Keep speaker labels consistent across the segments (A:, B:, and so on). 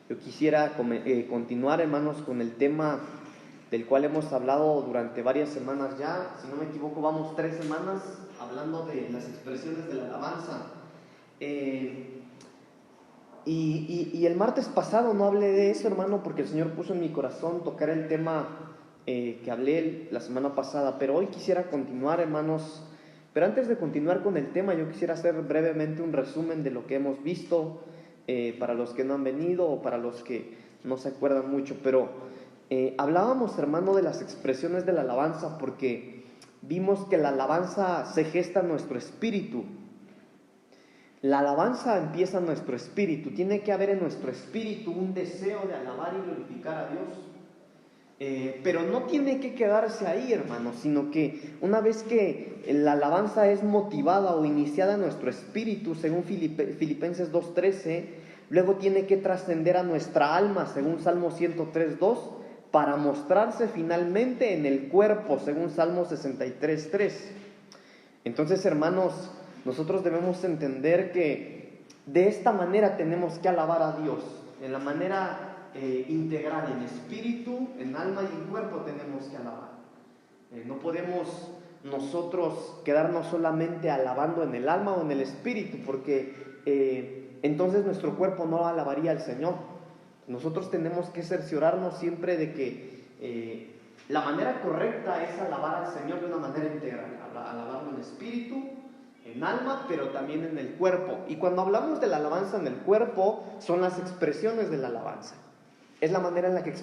A: Yo quisiera continuar, hermanos, con el tema del cual hemos hablado durante varias semanas ya. Si no me equivoco, vamos 3 semanas hablando de las expresiones de la alabanza. Y el martes pasado no hablé de eso, hermano, porque el Señor puso en mi corazón tocar el tema que hablé la semana pasada. Pero hoy quisiera continuar, hermanos. Pero antes de continuar con el tema, yo quisiera hacer brevemente un resumen de lo que hemos visto, para los que no han venido o para los que no se acuerdan mucho. Pero hablábamos, hermano, de las expresiones de la alabanza, porque vimos que la alabanza se gesta en nuestro espíritu. La alabanza empieza en nuestro espíritu. Tiene que haber en nuestro espíritu un deseo de alabar y glorificar a Dios. Pero no tiene que quedarse ahí, hermano, sino que una vez que la alabanza es motivada o iniciada en nuestro espíritu, según Filipenses 2:13, luego tiene que trascender a nuestra alma, según Salmo 103:2, para mostrarse finalmente en el cuerpo, según Salmo 63:3. Entonces, hermanos, nosotros debemos entender que de esta manera tenemos que alabar a Dios, en la manera integral, en espíritu, en alma y en cuerpo tenemos que alabar. No podemos nosotros quedarnos solamente alabando en el alma o en el espíritu, porque entonces nuestro cuerpo no alabaría al Señor. Nosotros tenemos que cerciorarnos siempre de que la manera correcta es alabar al Señor de una manera integral, alabarlo en espíritu, en alma, pero también en el cuerpo. Y cuando hablamos de la alabanza en el cuerpo, son las expresiones de la alabanza. Es la manera en la que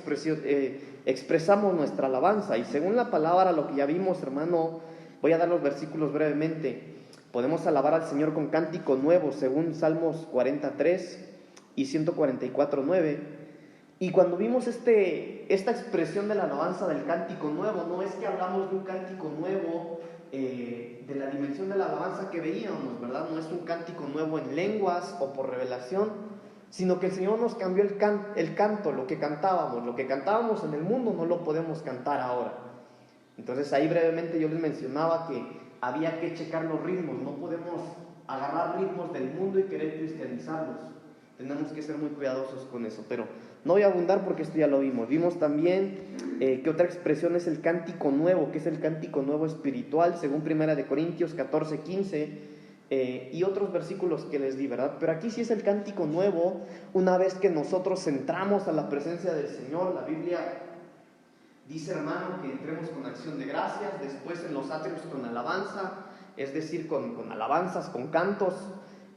A: expresamos nuestra alabanza. Y según la palabra, lo que ya vimos, hermano, voy a dar los versículos brevemente. Podemos alabar al Señor con cántico nuevo, según Salmos 43 y 144:9. Y cuando vimos esta expresión de la alabanza del cántico nuevo, no es que hablamos de un cántico nuevo de la dimensión de la alabanza que veíamos, ¿verdad? No es un cántico nuevo en lenguas o por revelación, sino que el Señor nos cambió el canto, lo que cantábamos en el mundo no lo podemos cantar ahora. Entonces ahí brevemente yo les mencionaba que había que checar los ritmos. No podemos agarrar ritmos del mundo y querer cristianizarlos. Tenemos que ser muy cuidadosos con eso, pero no voy a abundar porque esto ya lo vimos. Vimos también que otra expresión es el cántico nuevo, que es el cántico nuevo espiritual, según 1 Corintios 14:15, y otros versículos que les di, ¿verdad? Pero aquí sí es el cántico nuevo, una vez que nosotros entramos a la presencia del Señor. La Biblia dice, hermano, que entremos con acción de gracias, después en los atrios con alabanza, es decir, con alabanzas, con cantos,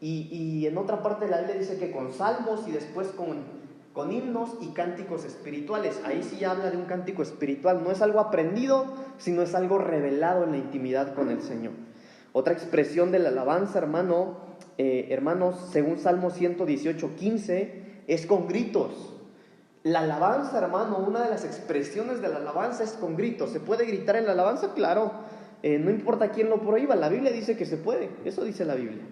A: y en otra parte de la Biblia dice que con salmos y después con himnos y cánticos espirituales. Ahí sí habla de un cántico espiritual, no es algo aprendido, sino es algo revelado en la intimidad con el Señor. Otra expresión de la alabanza, hermanos, según Salmo 118:15, es con gritos. La alabanza, hermano, una de las expresiones de la alabanza es con gritos. ¿Se puede gritar en la alabanza? Claro, no importa quién lo prohíba, la Biblia dice que se puede, eso dice la Biblia.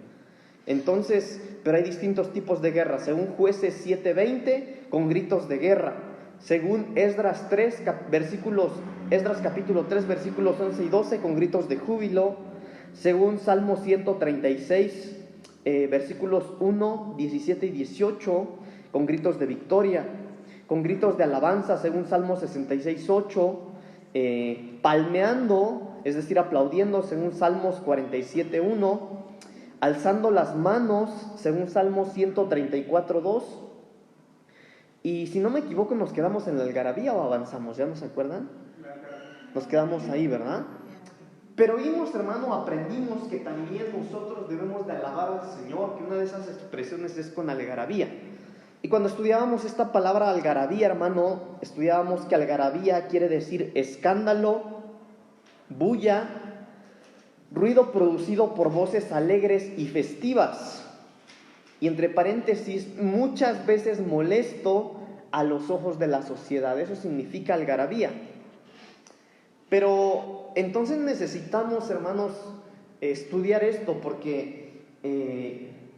A: Entonces, pero hay distintos tipos de guerra. Según Jueces 7:20, con gritos de guerra. Según Esdras capítulo 3, versículos 11 y 12, con gritos de júbilo. Según Salmo 136, versículos 1, 17 y 18, con gritos de victoria. Con gritos de alabanza, según Salmo 66:8, palmeando, es decir, aplaudiendo, según Salmos 47:1, alzando las manos, según Salmos 134:2, y si no me equivoco nos quedamos en la algarabía o avanzamos, ¿ya no se acuerdan? Nos quedamos ahí, ¿verdad? Pero vimos, hermano, aprendimos que también nosotros debemos de alabar al Señor, que una de esas expresiones es con algarabía. Y cuando estudiábamos esta palabra algarabía, hermano, estudiábamos que algarabía quiere decir escándalo, bulla, ruido producido por voces alegres y festivas. Y entre paréntesis, muchas veces molesto a los ojos de la sociedad. Eso significa algarabía. Pero entonces necesitamos, hermanos, estudiar esto, porque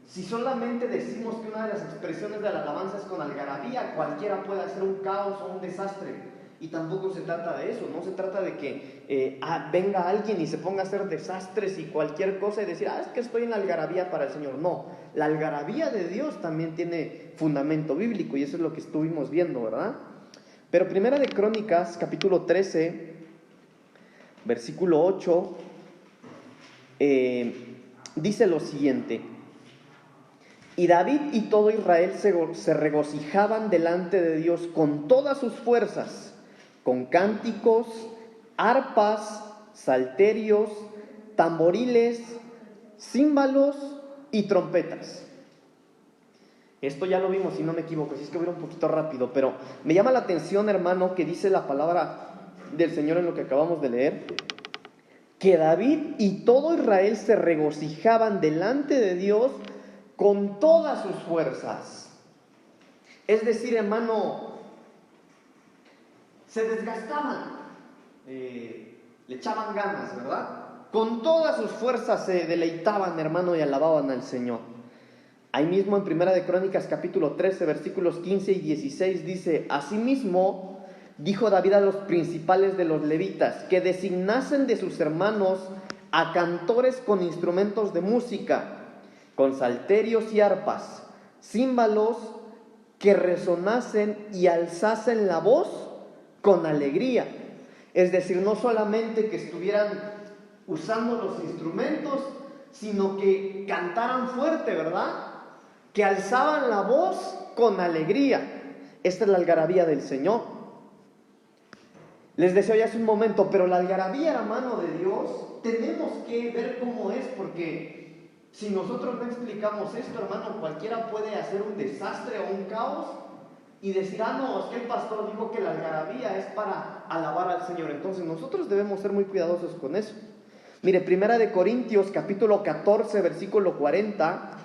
A: si solamente decimos que una de las expresiones de la alabanza es con algarabía, cualquiera puede hacer un caos o un desastre. Y tampoco se trata de eso, no se trata de que venga alguien y se ponga a hacer desastres y cualquier cosa y decir, es que estoy en la algarabía para el Señor. No, la algarabía de Dios también tiene fundamento bíblico y eso es lo que estuvimos viendo, ¿verdad? Pero Primera de Crónicas, capítulo 13, versículo 8, dice lo siguiente: y David y todo Israel se regocijaban delante de Dios con todas sus fuerzas, con cánticos, arpas, salterios, tamboriles, címbalos y trompetas. Esto ya lo vimos, si no me equivoco, si es que voy a ir un poquito rápido, pero me llama la atención, hermano, que dice la palabra del Señor en lo que acabamos de leer, que David y todo Israel se regocijaban delante de Dios con todas sus fuerzas. Es decir, hermano, se desgastaban, le echaban ganas, ¿verdad? Con todas sus fuerzas se deleitaban, hermano, y alababan al Señor. Ahí mismo en Primera de Crónicas, capítulo 13, versículos 15 y 16, dice: asimismo, dijo David a los principales de los levitas, que designasen de sus hermanos a cantores con instrumentos de música, con salterios y arpas, címbalos, que resonasen y alzasen la voz con alegría. Es decir, no solamente que estuvieran usando los instrumentos, sino que cantaran fuerte, ¿verdad? Que alzaban la voz con alegría. Esta es la algarabía del Señor. Les decía ya hace un momento, pero la algarabía, hermano, de Dios, tenemos que ver cómo es, porque si nosotros no explicamos esto, hermano, cualquiera puede hacer un desastre o un caos y decir, no, es que el pastor dijo que la algarabía es para alabar al Señor. Entonces nosotros debemos ser muy cuidadosos con eso. Mire, Primera de Corintios, capítulo 14, versículo 40.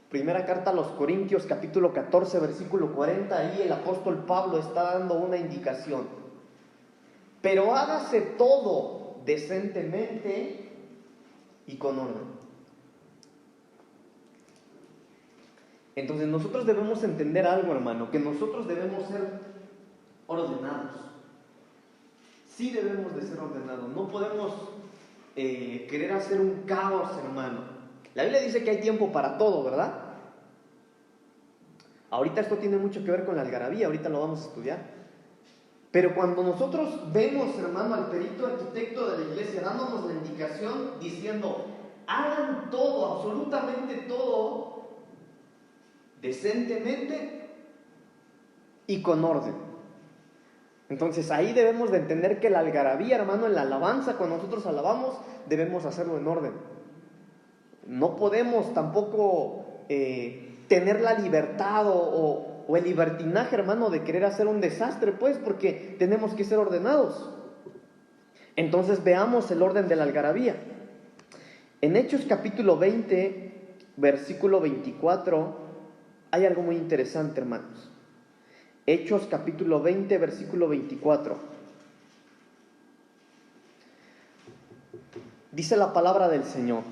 A: Primera carta a los Corintios, capítulo 14, versículo 40. Ahí el apóstol Pablo está dando una indicación. Pero hágase todo decentemente y con orden. Entonces nosotros debemos entender algo, hermano, que nosotros debemos ser ordenados. Sí debemos de ser ordenados. No podemos querer hacer un caos, hermano. La Biblia dice que hay tiempo para todo, ¿verdad? Ahorita esto tiene mucho que ver con la algarabía, ahorita lo vamos a estudiar. Pero cuando nosotros vemos, hermano, al perito arquitecto de la iglesia dándonos la indicación, diciendo, hagan todo, absolutamente todo, decentemente y con orden. Entonces ahí debemos de entender que la algarabía, hermano, en la alabanza, cuando nosotros alabamos, debemos hacerlo en orden. No podemos tampoco tener la libertad o el libertinaje, hermano, de querer hacer un desastre, pues, porque tenemos que ser ordenados. Entonces veamos el orden de la algarabía. En Hechos capítulo 20, versículo 24, hay algo muy interesante, hermanos. Hechos capítulo 20, versículo 24. Dice la palabra del Señor.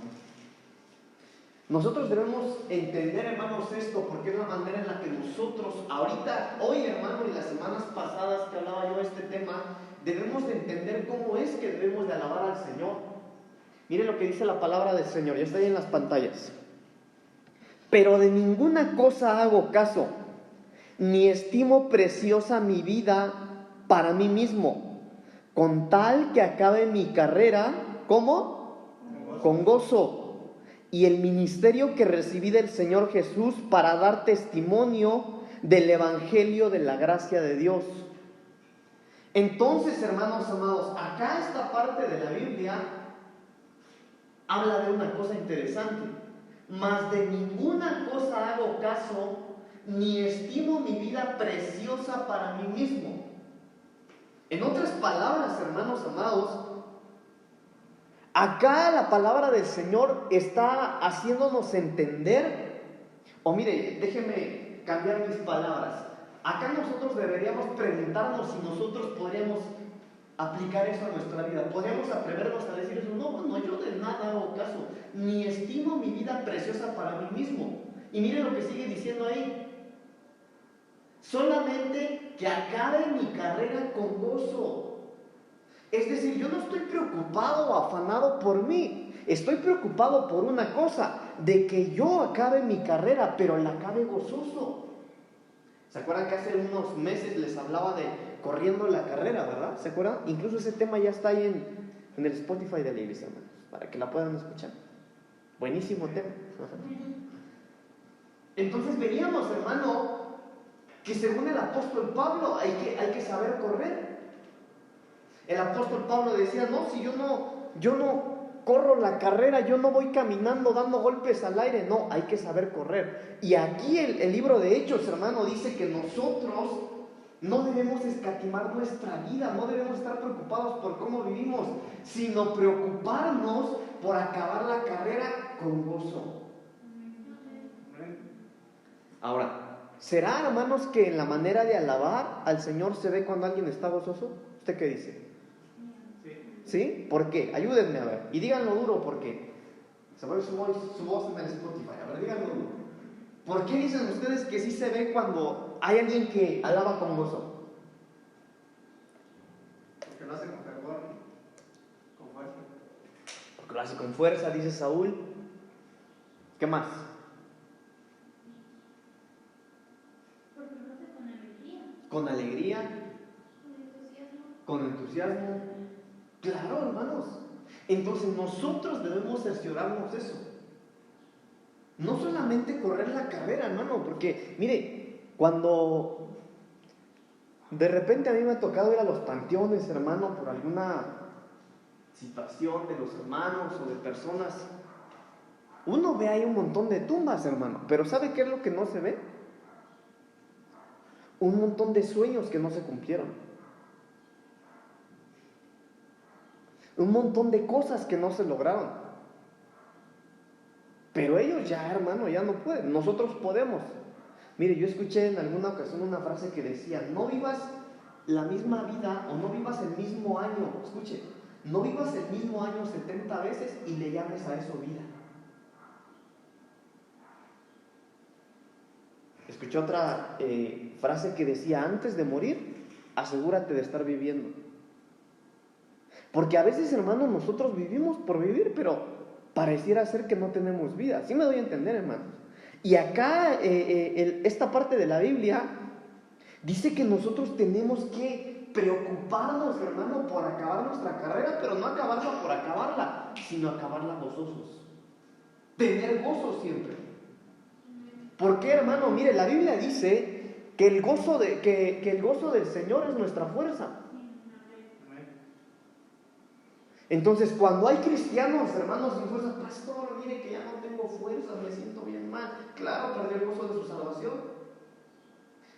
A: Nosotros debemos entender, hermanos, esto, porque es la manera en la que nosotros, ahorita, hoy, hermano, y las semanas pasadas que hablaba yo de este tema, debemos de entender cómo es que debemos de alabar al Señor. Mire lo que dice la palabra del Señor, ya está ahí en las pantallas. Pero de ninguna cosa hago caso, ni estimo preciosa mi vida para mí mismo, con tal que acabe mi carrera, ¿cómo? Con gozo. Y el ministerio que recibí del Señor Jesús para dar testimonio del evangelio de la gracia de Dios. Entonces, hermanos amados, acá esta parte de la Biblia habla de una cosa interesante. Mas de ninguna cosa hago caso, ni estimo mi vida preciosa para mí mismo. En otras palabras, hermanos amados, acá la palabra del Señor está haciéndonos entender, o mire, déjeme cambiar mis palabras. Acá nosotros deberíamos preguntarnos si nosotros podríamos aplicar eso a nuestra vida. Podríamos atrevernos a decir eso. No, yo de nada hago caso, ni estimo mi vida preciosa para mí mismo. Y mire lo que sigue diciendo ahí. Solamente que acabe mi carrera con gozo. Es decir, yo no estoy preocupado o afanado por mí. Estoy preocupado por una cosa, de que yo acabe mi carrera, pero la acabe gozoso. ¿Se acuerdan que hace unos meses les hablaba de corriendo la carrera, verdad? ¿Se acuerdan? Incluso ese tema ya está ahí en el Spotify de la iglesia, hermanos, para que la puedan escuchar. Buenísimo tema. Entonces veníamos, hermano, que según el apóstol Pablo hay que saber correr. El apóstol Pablo decía, no, si yo no corro la carrera, yo no voy caminando dando golpes al aire, no, hay que saber correr. Y aquí el libro de Hechos, hermano, dice que nosotros no debemos escatimar nuestra vida, no debemos estar preocupados por cómo vivimos, sino preocuparnos por acabar la carrera con gozo. Ahora, ¿será, hermanos, que en la manera de alabar al Señor se ve cuando alguien está gozoso? ¿Usted qué dice? ¿Sí? ¿Por qué? Ayúdenme a ver. Y díganlo duro, ¿por qué? Se va a ver su voz en el Spotify. A ver, díganlo duro. ¿Por qué dicen ustedes que sí se ve cuando hay alguien que alaba con gozo?
B: Porque lo hace con fervor, con fuerza.
A: Porque lo hace con fuerza, dice Saúl. ¿Qué más?
C: Porque lo hace con alegría.
A: Con alegría.
C: Con entusiasmo.
A: Con entusiasmo. Claro, hermanos. Entonces nosotros debemos cerciorarnos de eso. No solamente correr la carrera, hermano, porque, mire, cuando de repente a mí me ha tocado ir a los panteones, hermano, por alguna situación de los hermanos o de personas, uno ve ahí un montón de tumbas, hermano, pero ¿sabe qué es lo que no se ve? Un montón de sueños que no se cumplieron. Un montón de cosas que no se lograron. Pero ellos ya, hermano, ya no pueden. Nosotros podemos. Mire, yo escuché en alguna ocasión una frase que decía, no vivas la misma vida o no vivas el mismo año. Escuche, no vivas el mismo año 70 veces y le llames a eso vida. Escuché otra frase que decía, antes de morir, asegúrate de estar viviendo. Porque a veces, hermanos, nosotros vivimos por vivir, pero pareciera ser que no tenemos vida. ¿Sí me doy a entender, hermanos? Y acá, esta parte de la Biblia dice que nosotros tenemos que preocuparnos, hermano, por acabar nuestra carrera, pero no acabarla por acabarla, sino acabarla gozosos. Tener gozo siempre. ¿Por qué, hermano? Mire, la Biblia dice que el gozo del Señor es nuestra fuerza. Entonces, cuando hay cristianos, hermanos, sin fuerza, pastor, mire que ya no tengo fuerza, me siento bien mal. Claro, perdió el gozo de su salvación.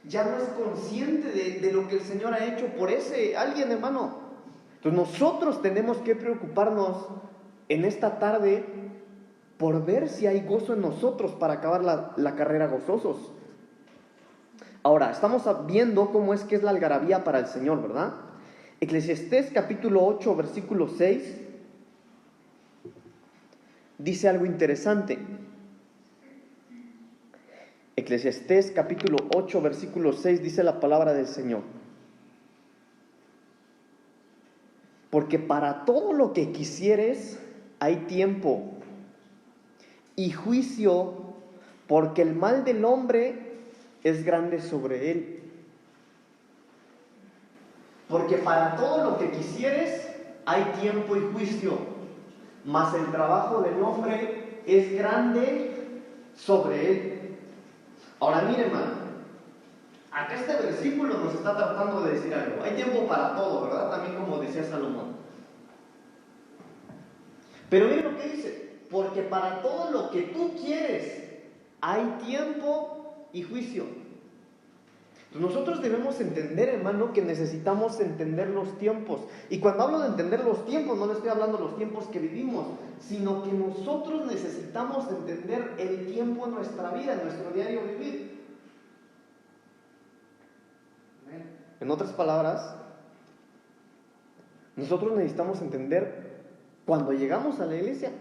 A: Ya no es consciente de lo que el Señor ha hecho por alguien, hermano. Entonces, nosotros tenemos que preocuparnos en esta tarde por ver si hay gozo en nosotros para acabar la carrera gozosos. Ahora, estamos viendo cómo es que es la algarabía para el Señor, ¿verdad? Eclesiastés capítulo 8, versículo 6, dice algo interesante. Eclesiastés capítulo 8, versículo 6, dice la palabra del Señor. Porque para todo lo que quisieres hay tiempo y juicio, porque el mal del hombre es grande sobre él. Porque para todo lo que quisieres hay tiempo y juicio, mas el trabajo del hombre es grande sobre él. Ahora mire, hermano, acá este versículo nos está tratando de decir algo. Hay tiempo para todo, ¿verdad? También como decía Salomón. Pero mire lo que dice, porque para todo lo que tú quieres hay tiempo y juicio. Nosotros debemos entender, hermano, que necesitamos entender los tiempos. Y cuando hablo de entender los tiempos, no le estoy hablando de los tiempos que vivimos, sino que nosotros necesitamos entender el tiempo en nuestra vida, en nuestro diario vivir. En otras palabras, nosotros necesitamos entender cuando llegamos a la iglesia,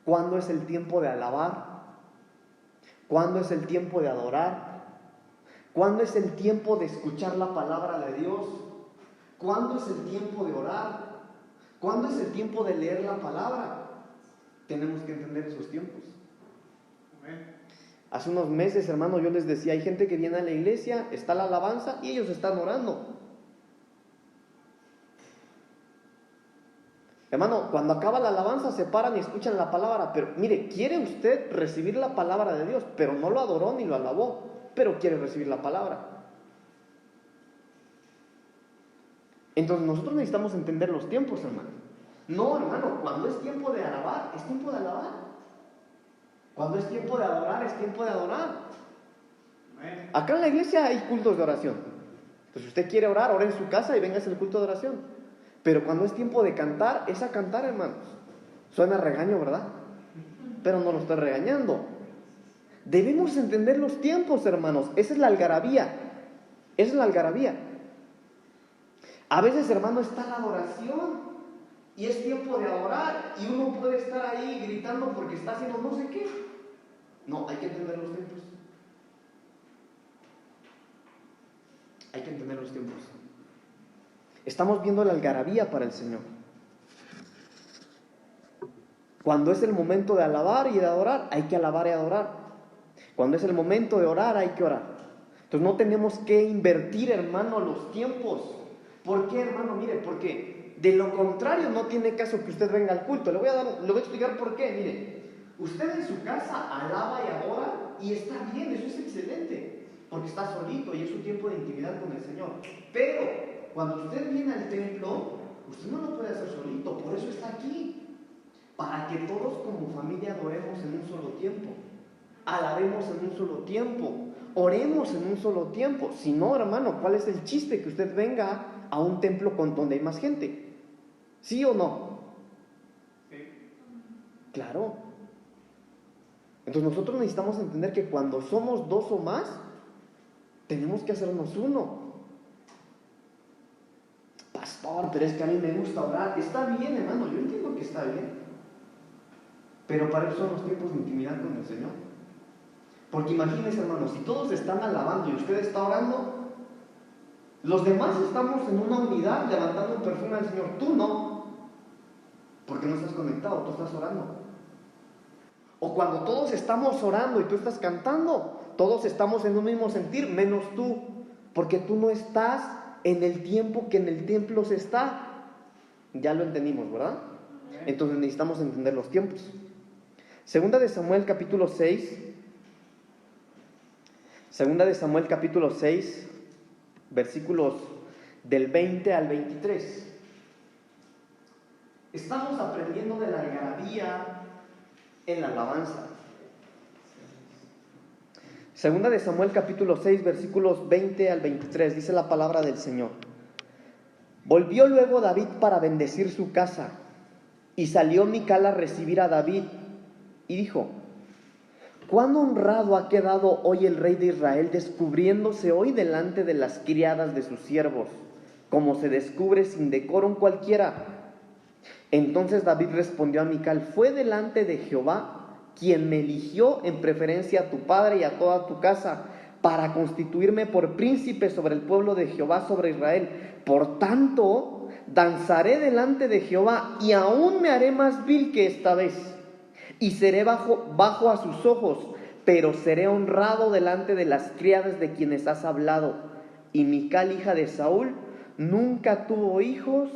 A: cuándo es el tiempo de alabar, cuándo es el tiempo de adorar, ¿Cuándo es el tiempo de escuchar la palabra de Dios? ¿Cuándo es el tiempo de orar? ¿Cuándo es el tiempo de leer la palabra? Tenemos que entender esos tiempos. Hace unos meses, hermano, yo les decía, hay gente que viene a la iglesia, está la alabanza y ellos están orando. Hermano, cuando acaba la alabanza se paran y escuchan la palabra, pero mire, quiere usted recibir la palabra de Dios, pero no lo adoró ni lo alabó, pero quiere recibir la palabra. Entonces nosotros necesitamos entender los tiempos, hermano. No, hermano, cuando es tiempo de alabar, es tiempo de alabar. Cuando es tiempo de adorar, es tiempo de adorar. Acá en la iglesia hay cultos de oración. Entonces, si usted quiere orar, ore en su casa y venga a hacer el culto de oración. Pero cuando es tiempo de cantar, es a cantar, hermanos. Suena regaño, ¿verdad? Pero no lo estoy regañando. Debemos entender los tiempos, hermanos. Esa es la algarabía. Esa es la algarabía. A veces, hermano, está la adoración y es tiempo de adorar y uno puede estar ahí gritando porque está haciendo no sé qué. No, hay que entender los tiempos. Hay que entender los tiempos. Estamos viendo la algarabía para el Señor. Cuando es el momento de alabar y de adorar, hay que alabar y adorar. Cuando es el momento de orar, hay que orar. Entonces no tenemos que invertir, hermano, los tiempos. ¿Por qué, hermano? Mire, porque de lo contrario no tiene caso que usted venga al culto. Le voy a explicar por qué. Mire, usted en su casa alaba y adora y está bien, eso es excelente, porque está solito y es un tiempo de intimidad con el Señor. Pero cuando usted viene al templo, usted no lo puede hacer solito, por eso está aquí, para que todos como familia adoremos en un solo tiempo, alabemos en un solo tiempo, oremos en un solo tiempo. Si no, hermano, ¿cuál es el chiste que usted venga a un templo con donde hay más gente? ¿Sí o no?
B: Sí.
A: Claro. Entonces nosotros necesitamos entender que cuando somos dos o más, tenemos que hacernos uno. Pastor, pero es que a mí me gusta orar. Está bien, hermano, yo entiendo que está bien. Pero para eso son los tiempos de intimidad con el Señor. Porque imagínense, hermano, si todos están alabando y usted está orando, los demás estamos en una unidad levantando un perfume al Señor. Tú no, porque no estás conectado, tú estás orando. O cuando todos estamos orando y tú estás cantando, todos estamos en un mismo sentir, menos tú, porque tú no estás en el tiempo que en el templo se está. Ya lo entendimos, ¿verdad? Entonces necesitamos entender los tiempos. Segunda de Samuel capítulo 6, versículos del 20 al 23. Estamos aprendiendo de la algarabía en la alabanza. Segunda de Samuel capítulo 6, versículos 20 al 23, dice la palabra del Señor. Volvió luego David para bendecir su casa, y salió Mical a recibir a David, y dijo: ¿Cuán honrado ha quedado hoy el rey de Israel, descubriéndose hoy delante de las criadas de sus siervos, como se descubre sin decorum cualquiera? Entonces David respondió a Mical: fue delante de Jehová quien me eligió en preferencia a tu padre y a toda tu casa, para constituirme por príncipe sobre el pueblo de Jehová, sobre Israel. Por tanto, danzaré delante de Jehová, y aún me haré más vil que esta vez, y seré bajo a sus ojos, pero seré honrado delante de las criadas de quienes has hablado. Y Mical, hija de Saúl, nunca tuvo hijos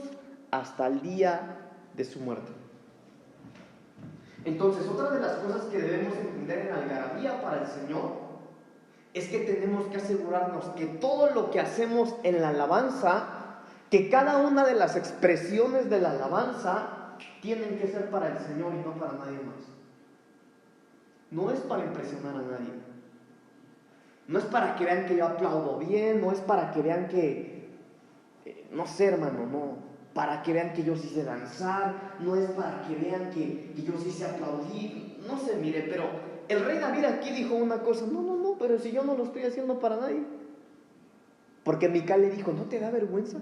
A: hasta el día de su muerte. Entonces, otra de las cosas que debemos entender en la algarabía para el Señor es que tenemos que asegurarnos que todo lo que hacemos en la alabanza, que cada una de las expresiones de la alabanza tienen que ser para el Señor y no para nadie más. No es para impresionar a nadie. No es para que vean que yo aplaudo bien, no es para que vean que, no sé, hermano, no. Para que vean que yo sí sé danzar, no es para que vean que yo sí sé aplaudir, no sé, mire, pero el rey David aquí dijo una cosa: no, pero si yo no lo estoy haciendo para nadie. Porque Mical le dijo: ¿no te da vergüenza?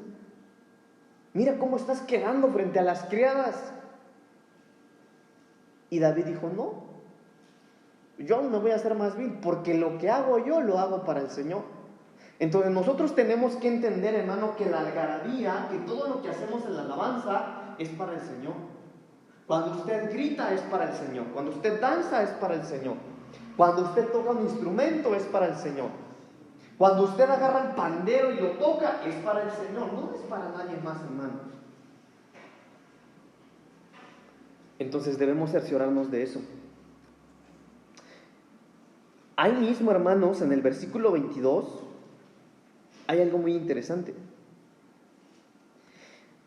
A: Mira cómo estás quedando frente a las criadas. Y David dijo: no, yo me voy a hacer más vil, porque lo que hago yo lo hago para el Señor. Entonces nosotros tenemos que entender, hermano, que la algarabía, que todo lo que hacemos en la alabanza es para el Señor. Cuando usted grita es para el Señor. Cuando usted danza es para el Señor. Cuando usted toca un instrumento es para el Señor. Cuando usted agarra el pandero y lo toca es para el Señor, no es para nadie más, hermano. Entonces debemos cerciorarnos de eso. Ahí mismo, hermanos, en el versículo 22, hay algo muy interesante.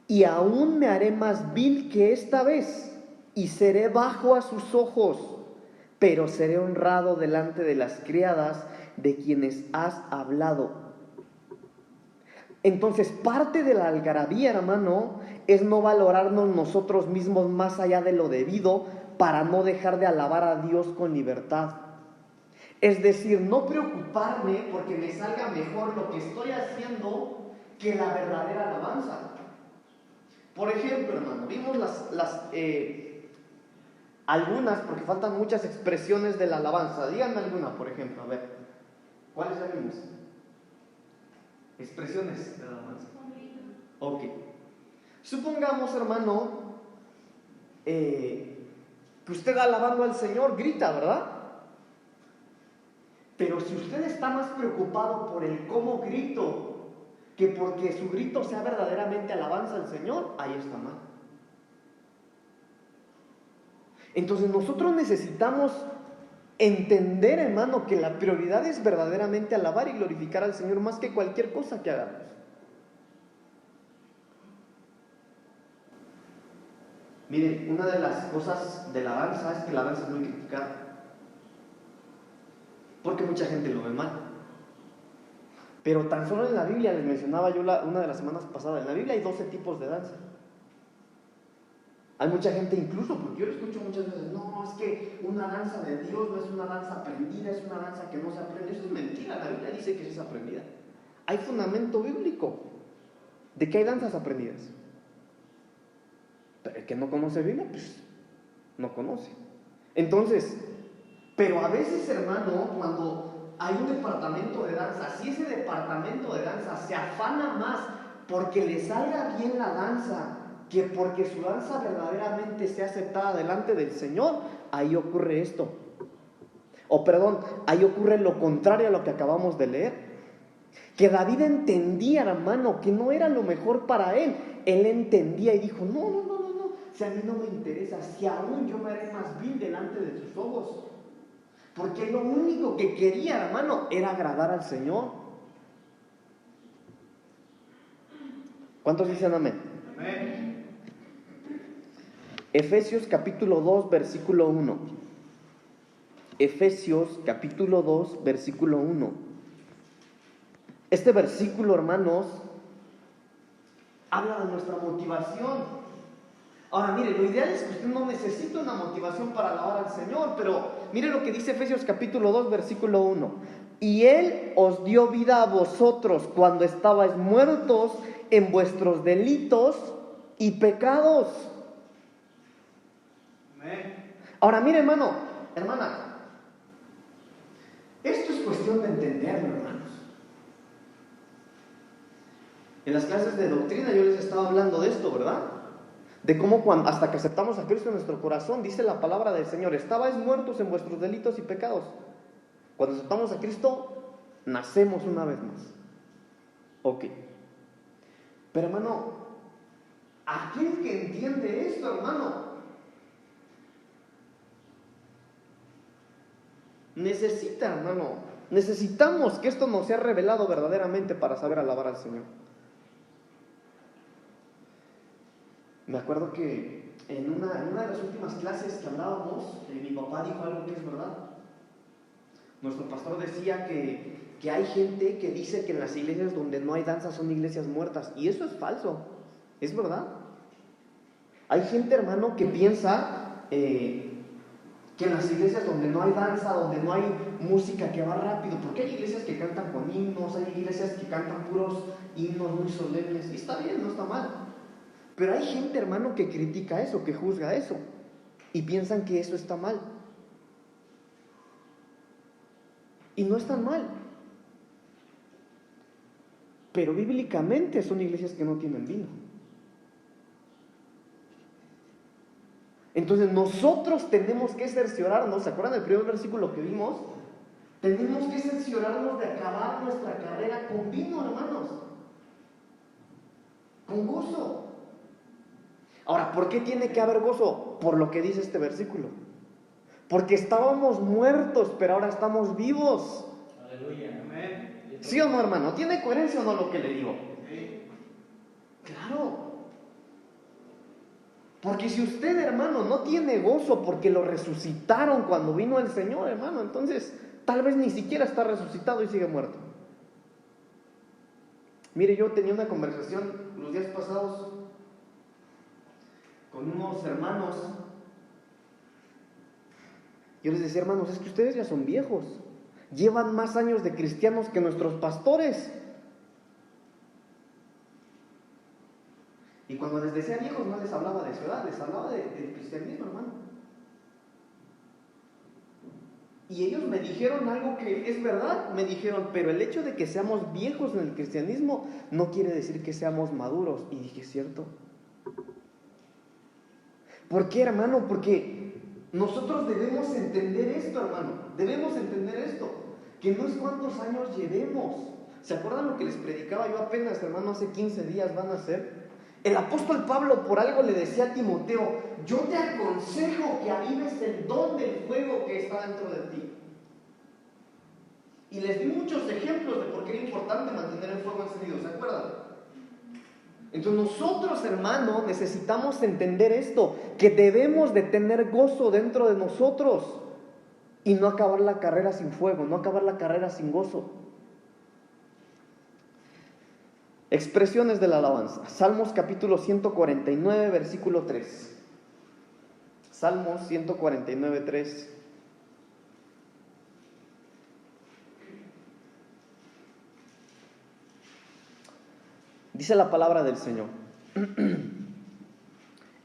A: Y aún me haré más vil que esta vez, y seré bajo a sus ojos, pero seré honrado delante de las criadas de quienes has hablado. Entonces, parte de la algarabía, hermano, es no valorarnos nosotros mismos más allá de lo debido para no dejar de alabar a Dios con libertad. Es decir, no preocuparme porque me salga mejor lo que estoy haciendo que la verdadera alabanza. Por ejemplo, hermano, vimos algunas, porque faltan muchas expresiones de la alabanza. Díganme alguna, por ejemplo, a ver. ¿Cuáles vimos? Expresiones de la alabanza. Ok. Supongamos, hermano, que usted alabando al Señor grita, ¿verdad? Pero si usted está más preocupado por el cómo grito que porque su grito sea verdaderamente alabanza al Señor, ahí está mal. Entonces nosotros necesitamos entender, hermano, que la prioridad es verdaderamente alabar y glorificar al Señor más que cualquier cosa que hagamos. Miren, una de las cosas de la danza es que la danza es muy criticada, porque mucha gente lo ve mal. Pero tan solo en la Biblia, les mencionaba yo una de las semanas pasadas, en la Biblia hay 12 tipos de danza. Hay mucha gente incluso, porque yo lo escucho muchas veces, no, es que una danza de Dios no es una danza aprendida, es una danza que no se aprende. Eso es mentira, la Biblia dice que es aprendida. Hay fundamento bíblico de que hay danzas aprendidas. Pero el que no conoce Biblia, pues no conoce. Entonces, pero a veces, hermano, cuando hay un departamento de danza, si ese departamento de danza se afana más porque le salga bien la danza que porque su danza verdaderamente sea aceptada delante del Señor, ahí ocurre esto. O perdón, ahí ocurre lo contrario a lo que acabamos de leer. Que David entendía, hermano, que no era lo mejor para él. Él entendía y dijo, no, si a mí no me interesa, si aún yo me haré más vil delante de sus ojos. Porque lo único que quería, hermano, era agradar al Señor. ¿Cuántos dicen amén?
B: Amén.
A: Efesios capítulo 2, versículo 1. Efesios capítulo 2, versículo 1. Este versículo, hermanos, habla de nuestra motivación. Ahora, mire, lo ideal es que usted no necesite una motivación para alabar al Señor, pero mire lo que dice Efesios capítulo 2, versículo 1. Y Él os dio vida a vosotros cuando estabais muertos en vuestros delitos y pecados.
B: Amén.
A: Ahora, mire, hermano, hermana, esto es cuestión de entenderlo, hermanos. En las clases de doctrina yo les estaba hablando de esto, ¿verdad? De cómo hasta que aceptamos a Cristo en nuestro corazón, dice la palabra del Señor, estabais muertos en vuestros delitos y pecados. Cuando aceptamos a Cristo, nacemos una vez más. Ok. Pero hermano, aquel que entiende esto, hermano, necesitamos que esto nos sea revelado verdaderamente para saber alabar al Señor. Me acuerdo que en una de las últimas clases que hablábamos, mi papá dijo algo que es verdad. Nuestro pastor decía que hay gente que dice que en las iglesias donde no hay danza son iglesias muertas, y eso es falso, es verdad. Hay gente, hermano, que piensa que en las iglesias donde no hay danza, donde no hay música que va rápido, porque hay iglesias que cantan con himnos, hay iglesias que cantan puros himnos muy solemnes, y está bien, no está mal. Pero hay gente, hermano, que critica eso, que juzga eso, y piensan que eso está mal. Y no es tan mal. pero bíblicamente son iglesias que no tienen vino. Entonces nosotros tenemos que cerciorarnos, ¿se acuerdan del primer versículo que vimos? Tenemos que cerciorarnos de acabar nuestra carrera con vino, hermanos, con gozo. Ahora, ¿por qué tiene que haber gozo? Por lo que dice este versículo. Porque estábamos muertos, pero ahora estamos vivos.
B: Aleluya. Amén.
A: ¿Sí o no, hermano? ¿Tiene coherencia o no lo que le digo?
B: Sí.
A: Claro. Porque si usted, hermano, no tiene gozo porque lo resucitaron cuando vino el Señor, hermano, entonces tal vez ni siquiera está resucitado y sigue muerto. Mire, yo tenía una conversación los días pasados con unos hermanos. Yo les decía, hermanos, es que ustedes ya son viejos. Llevan más años de cristianos que nuestros pastores. Y cuando les decía viejos no les hablaba de ciudad, les hablaba del cristianismo, hermano. Y ellos me dijeron algo que es verdad, me dijeron, pero el hecho de que seamos viejos en el cristianismo no quiere decir que seamos maduros. Y dije, ¿cierto? ¿Por qué, hermano? Porque nosotros debemos entender esto, hermano. Debemos entender esto, que no es cuántos años llevemos. ¿Se acuerdan lo que les predicaba yo apenas, hermano, hace 15 días van a ser? El apóstol Pablo por algo le decía a Timoteo, yo te aconsejo que avives el don del fuego que está dentro de ti. Y les di muchos ejemplos de por qué era importante mantener el fuego encendido, ¿se acuerdan? Entonces nosotros, hermano, necesitamos entender esto, que debemos de tener gozo dentro de nosotros y no acabar la carrera sin fuego, no acabar la carrera sin gozo. Expresiones de la alabanza. Salmos capítulo 149, versículo 3. Salmos 149, 3. Dice la palabra del Señor.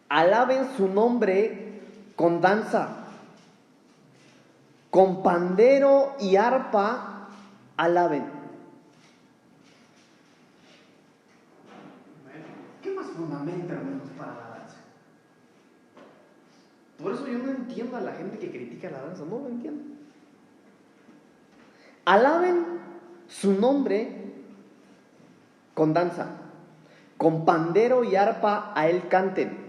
A: Alaben su nombre con danza, con pandero y arpa alaben. Fundamenta, hermanos, para la danza. Por eso yo no entiendo a la gente que critica la danza, no lo entiendo. Alaben su nombre con danza, con pandero y arpa a él canten.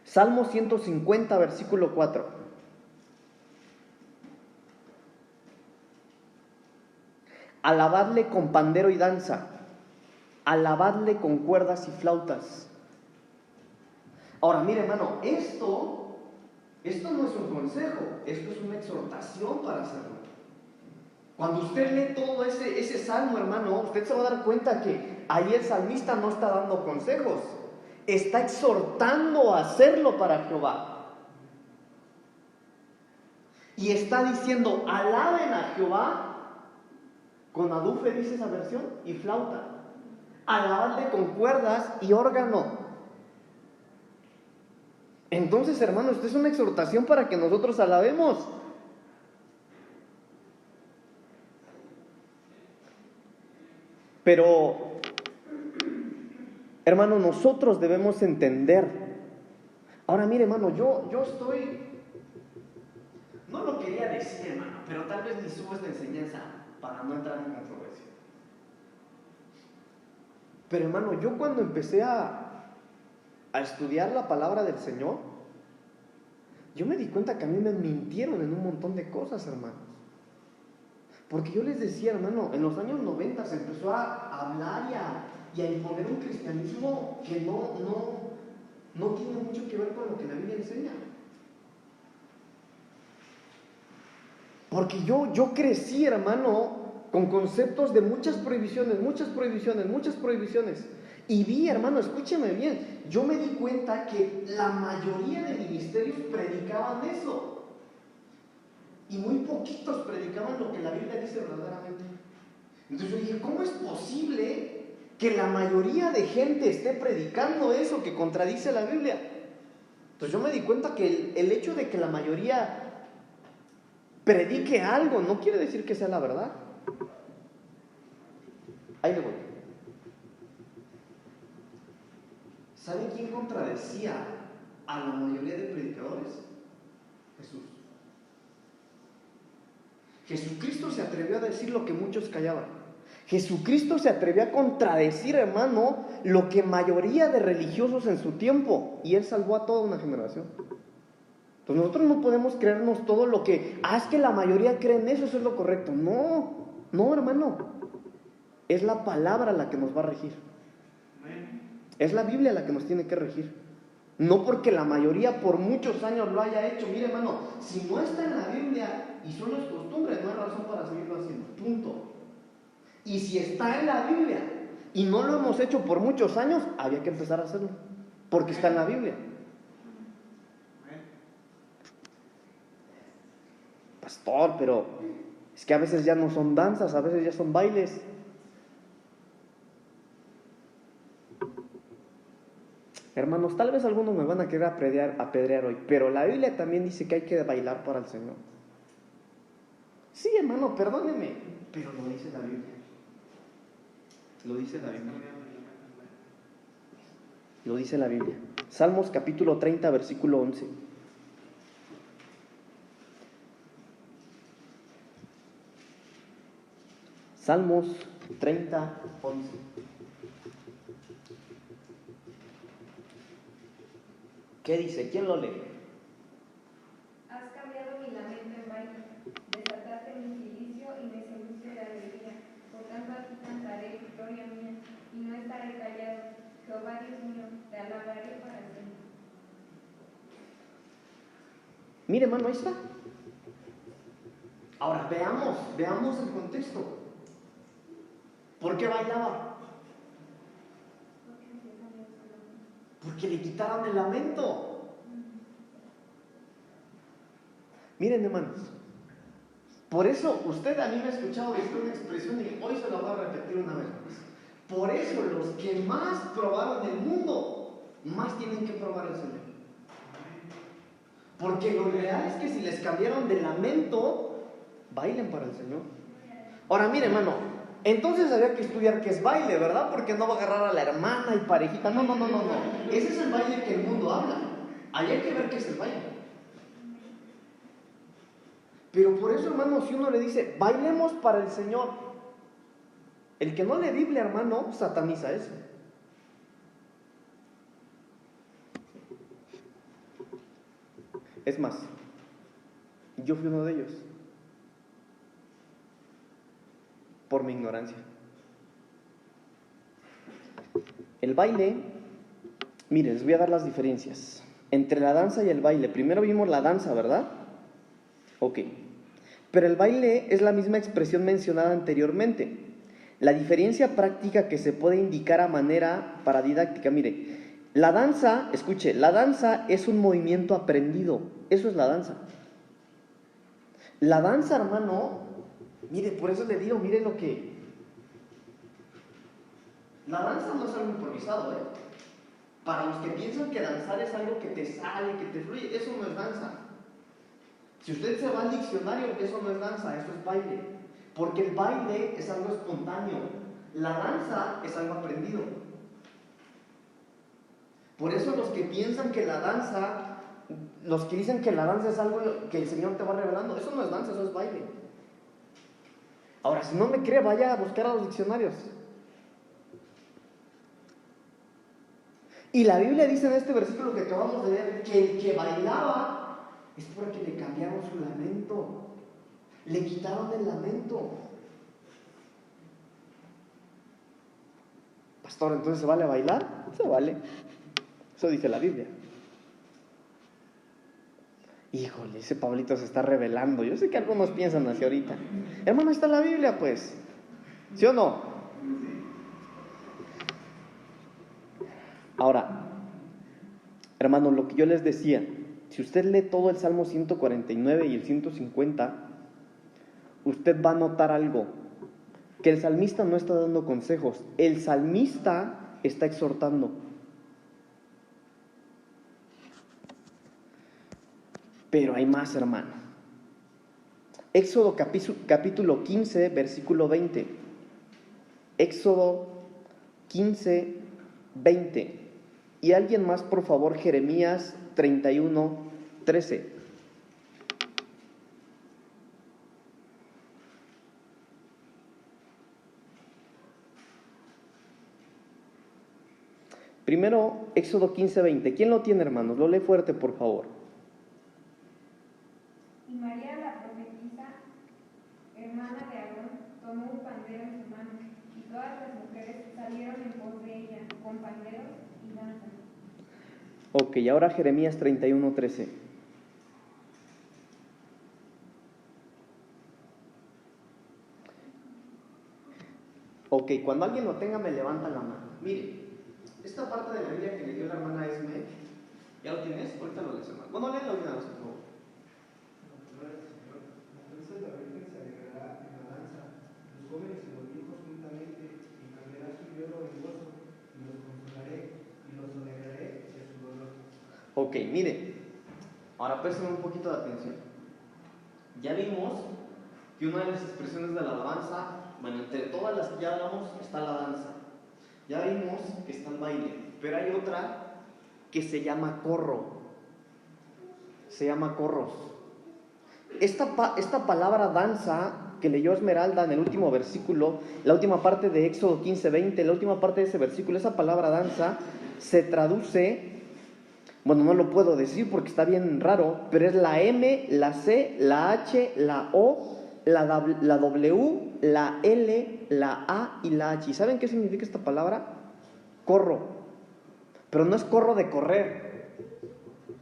A: Salmo 150, versículo 4. Alabadle con pandero y danza, alabadle con cuerdas y flautas. Ahora, mire, hermano, esto no es un consejo, esto es una exhortación para hacerlo. Cuando usted lee todo ese salmo, hermano, usted se va a dar cuenta que ahí el salmista no está dando consejos, está exhortando a hacerlo para Jehová. Y está diciendo, alaben a Jehová con adufe, dice esa versión, y flauta. Alabadle con cuerdas y órgano. Entonces, hermano, esto es una exhortación para que nosotros alabemos. Pero, hermano, nosotros debemos entender. Ahora, mire, hermano, yo estoy... No lo quería decir, hermano, pero tal vez ni subo esta enseñanza para no entrar en controversia. Pero hermano, yo cuando empecé a estudiar la palabra del Señor, yo me di cuenta que a mí me mintieron en un montón de cosas, hermanos. Porque yo les decía, hermano, en los años 90 se empezó a hablar y a imponer un cristianismo que no tiene mucho que ver con lo que la Biblia enseña. Porque yo crecí, hermano, con conceptos de muchas prohibiciones. Y vi, hermano, escúcheme bien, yo me di cuenta que la mayoría de ministerios predicaban eso. Y muy poquitos predicaban lo que la Biblia dice verdaderamente. Entonces yo dije, ¿cómo es posible que la mayoría de gente esté predicando eso que contradice la Biblia? Entonces yo me di cuenta que el hecho de que la mayoría predique algo no quiere decir que sea la verdad. Ahí le voy. ¿Sabe quién contradecía a la mayoría de predicadores? Jesús. Jesucristo se atrevió a decir lo que muchos callaban. Jesucristo se atrevió a contradecir, hermano, lo que mayoría de religiosos en su tiempo, y Él salvó a toda una generación. Entonces nosotros no podemos creernos todo lo que, es que la mayoría cree en eso, eso es lo correcto. No, no, hermano. Es la palabra la que nos va a regir. Es la Biblia la que nos tiene que regir. No porque la mayoría por muchos años lo haya hecho. Mire, hermano, si no está en la Biblia y solo es costumbre, no hay razón para seguirlo haciendo. Punto. Y si está en la Biblia y no lo hemos hecho por muchos años, había que empezar a hacerlo. Porque está en la Biblia. Pastor, pero es que a veces ya no son danzas, a veces ya son bailes. Hermanos, tal vez algunos me van a querer apedrear hoy, pero la Biblia también dice que hay que bailar para el Señor. Sí, hermano, perdóneme, pero lo dice la Biblia. Lo dice la Biblia. Lo dice la Biblia. Salmos capítulo 30, versículo 11. Salmos 30, 11. ¿Qué dice? ¿Quién lo lee?
D: Has cambiado mi lamento en baile, desataste mi cilicio y me sedujiste de alegría. Por tanto a ti cantaré, gloria mía, y no estaré callado. Jehová Dios mío, te alabaré para siempre.
A: Mire, hermano, ahí está. Ahora veamos el contexto. ¿Por qué bailaba? Porque le quitaron el lamento. Miren, hermanos, por eso usted a mí me ha escuchado decir una expresión y hoy se la voy a repetir una vez más. Por eso los que más probaron el mundo, más tienen que probar el Señor. Porque lo real es que si les cambiaron de lamento, bailen para el Señor. Ahora, mire, hermano, entonces había que estudiar qué es baile, ¿verdad? Porque no va a agarrar a la hermana y parejita. No. Ese es el baile que el mundo habla. Ahí hay que ver qué es el baile. Pero por eso, hermano, si uno le dice, bailemos para el Señor, el que no lee Biblia, hermano, sataniza eso. Es más, yo fui uno de ellos. Por mi ignorancia. El baile, miren, les voy a dar las diferencias entre la danza y el baile. Primero vimos la danza, ¿verdad? Ok. Pero el baile es la misma expresión mencionada anteriormente. La diferencia práctica que se puede indicar a manera para didáctica, mire, la danza, escuche, la danza es un movimiento aprendido. Eso es la danza. La danza, hermano, mire, por eso le digo, mire lo que... La danza no es algo improvisado, ¿eh? Para los que piensan que danzar es algo que te sale, que te fluye, eso no es danza. Si usted se va al diccionario, eso no es danza, eso es baile. Porque el baile es algo espontáneo, la danza es algo aprendido. Por eso los que piensan que la danza, los que dicen que la danza es algo que el Señor te va revelando, eso no es danza, eso es baile. Ahora, si no me cree, vaya a buscar a los diccionarios. Y la Biblia dice en este versículo que acabamos de leer que el que bailaba es porque le cambiaron su lamento, le quitaron el lamento. Pastor, ¿entonces se vale bailar? Se vale. Eso dice la Biblia. Híjole, ese Pablito se está revelando. Yo sé que algunos piensan así ahorita. Hermano, está la Biblia, pues. ¿Sí o no? Ahora, hermano, lo que yo les decía, si usted lee todo el Salmo 149 y el 150, usted va a notar algo, que el salmista no está dando consejos, el salmista está exhortando. Pero hay más, hermano. Éxodo capítulo 15, versículo 20. Éxodo 15, 20. Y alguien más, por favor, Jeremías 31, 13. Primero, Éxodo 15, 20. ¿Quién lo tiene, hermanos? Lo lee fuerte, por favor.
D: Y María la profetisa, hermana de Aarón, tomó un pandero en su mano, y todas las mujeres salieron en pos de ella, con panderos y danzas.
A: Ok, ahora Jeremías 31, 13. Ok, cuando alguien lo tenga me levanta la mano. Mire, esta parte de la Biblia que le dio la hermana Esme, ¿ya lo tienes? Ahorita lo lees, hermano. Bueno, léelo una vez, por favor.
E: Entonces la Virgen se alegrará en la danza, los jóvenes y los viejos juntamente, y cambiará su lloro en gozo, y los consolaré, y los alegraré de su dolor.
A: Ok, mire, ahora presten un poquito de atención. Ya vimos que una de las expresiones de la alabanza, bueno, entre todas las que ya hablamos, está la danza. Ya vimos que está el baile, pero hay otra que se llama corro. Se llama corros. Esta palabra danza que leyó Esmeralda en el último versículo, la última parte de Éxodo 15, 20, la última parte de ese versículo, esa palabra danza se traduce, bueno, no lo puedo decir porque está bien raro, pero es la M, la C, la H, la O, la W, la L, la A y la H. ¿Y saben qué significa esta palabra? Corro. Pero no es corro de correr.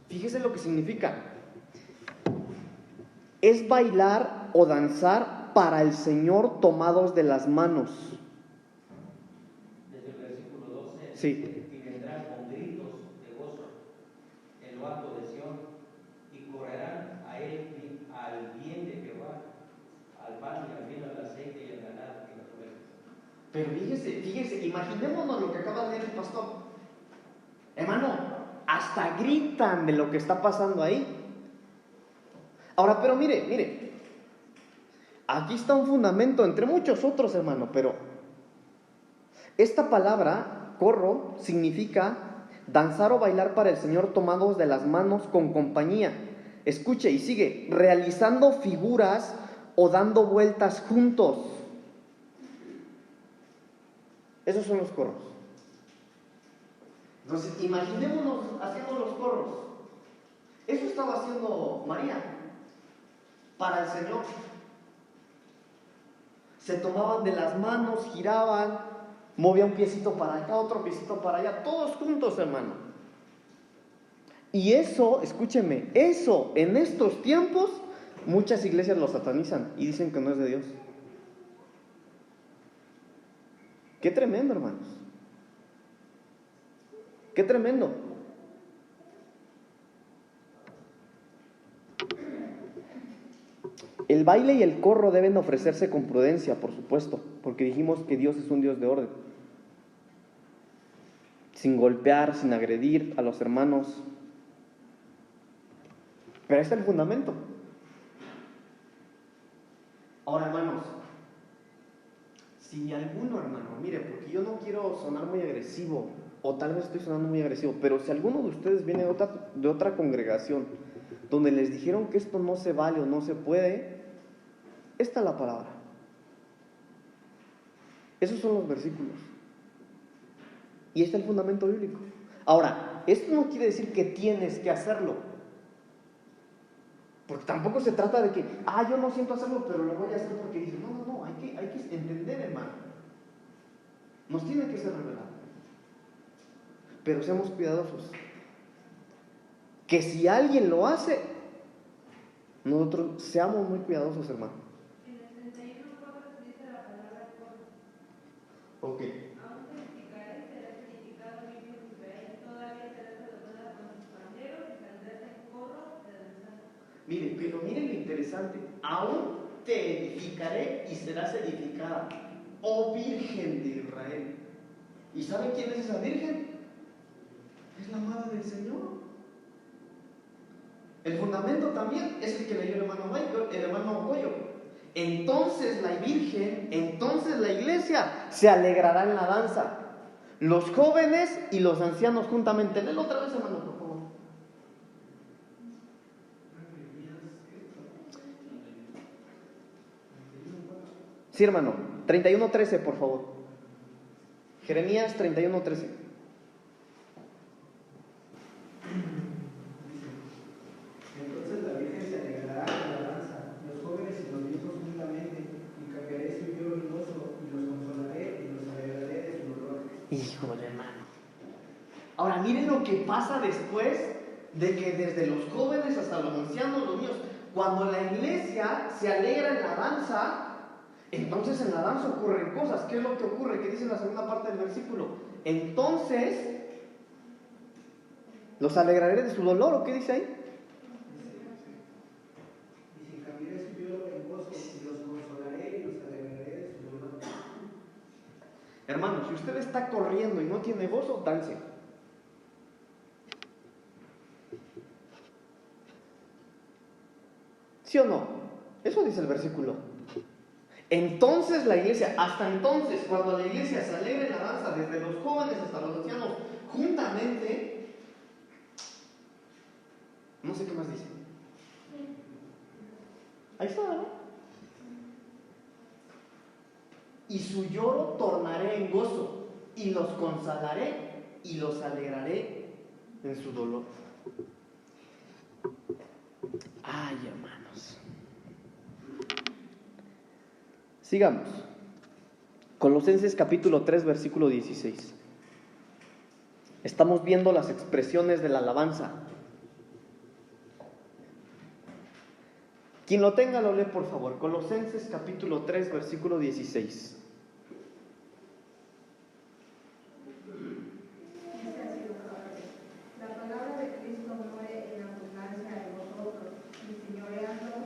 A: Fíjese lo que significa. Es bailar o danzar para el Señor tomados de las manos.
B: Desde el versículo 12.
A: Sí.
B: Y vendrán con gritos de gozo en lo alto de Sión, y correrán a él al bien de Jehová, al pan y al vino, al aceite y al ganado y las ovejas.
A: Pero fíjese, imaginémonos lo que acaba de leer el pastor. Hermano, hasta gritan de lo que está pasando ahí. Ahora, pero mire, aquí está un fundamento entre muchos otros, hermano, pero esta palabra, corro, significa danzar o bailar para el Señor tomados de las manos con compañía. Escuche y sigue, realizando figuras o dando vueltas juntos. Esos son los corros. Entonces, imaginémonos haciendo los corros. Eso estaba haciendo María para el Señor. Se tomaban de las manos, giraban, movía un piecito para acá, otro piecito para allá, todos juntos, hermano. Y eso, escúcheme, eso en estos tiempos, muchas iglesias lo satanizan y dicen que no es de Dios. Qué tremendo, hermanos. Qué tremendo. El baile y el corro deben ofrecerse con prudencia, por supuesto, porque dijimos que Dios es un Dios de orden. Sin golpear, sin agredir a los hermanos. Pero ahí está el fundamento. Ahora, hermanos, si alguno, hermano, mire, porque yo no quiero sonar muy agresivo, o tal vez estoy sonando muy agresivo, pero si alguno de ustedes viene de otra congregación donde les dijeron que esto no se vale o no se puede, esta es la palabra. Esos son los versículos. Y este es el fundamento bíblico. Ahora, esto no quiere decir que tienes que hacerlo. Porque tampoco se trata de que, yo no siento hacerlo, pero lo voy a hacer porque dice, no, hay que entender, hermano. Nos tiene que ser revelado. Pero seamos cuidadosos. Que si alguien lo hace, nosotros seamos muy cuidadosos, hermano.
D: En el 31:4 dice la palabra corro.
A: Ok.
D: Aún testificaré, será testificado el hijo de Israel, todavía será saludada con sus banderos y saldrás en corro de danzar.
A: Miren lo interesante. Aún te edificaré y serás edificada, oh Virgen de Israel. ¿Y saben quién es esa Virgen? Es la madre del Señor. El fundamento también es el que leyó el hermano Michael, el hermano Goyo. Entonces la Virgen, entonces la iglesia se alegrará en la danza. Los jóvenes y los ancianos juntamente. Léelo otra vez, hermano, por favor. Sí, hermano. 31:13, por favor. Jeremías 31:13.
E: Entonces la Virgen se alegrará en la danza, los jóvenes y los viejos juntamente, y cambiaré su lloro en gozo, y los consolaré y los alegraré de su dolor.
A: Híjole, hermano. Ahora miren lo que pasa después de que desde los jóvenes hasta los ancianos, los niños, cuando la iglesia se alegra en la danza, entonces en la danza ocurren cosas. ¿Qué es lo que ocurre? ¿Qué dice en la segunda parte del versículo? Entonces los alegraré de su dolor, ¿o qué dice ahí?
E: Dice, cambiaré su lloro en gozo, y los consolaré y los alegraré de su dolor.
A: Hermano, si usted está corriendo y no tiene gozo, dance. ¿Sí o no? Eso dice el versículo. Entonces la iglesia, hasta entonces, cuando la iglesia se alegra en la danza, desde los jóvenes hasta los ancianos, juntamente, no sé qué más dice. Ahí está, ¿no? Y su lloro tornaré en gozo, y los consolaré y los alegraré en su dolor. Ay, hermanos. Sigamos. Colosenses capítulo 3, versículo 16. Estamos viendo las expresiones de la alabanza. Quien lo tenga lo lee, por favor. Colosenses capítulo 3, versículo 16.
D: Dice así, la palabra de Cristo muere en abundancia en vosotros, enseñoreándoos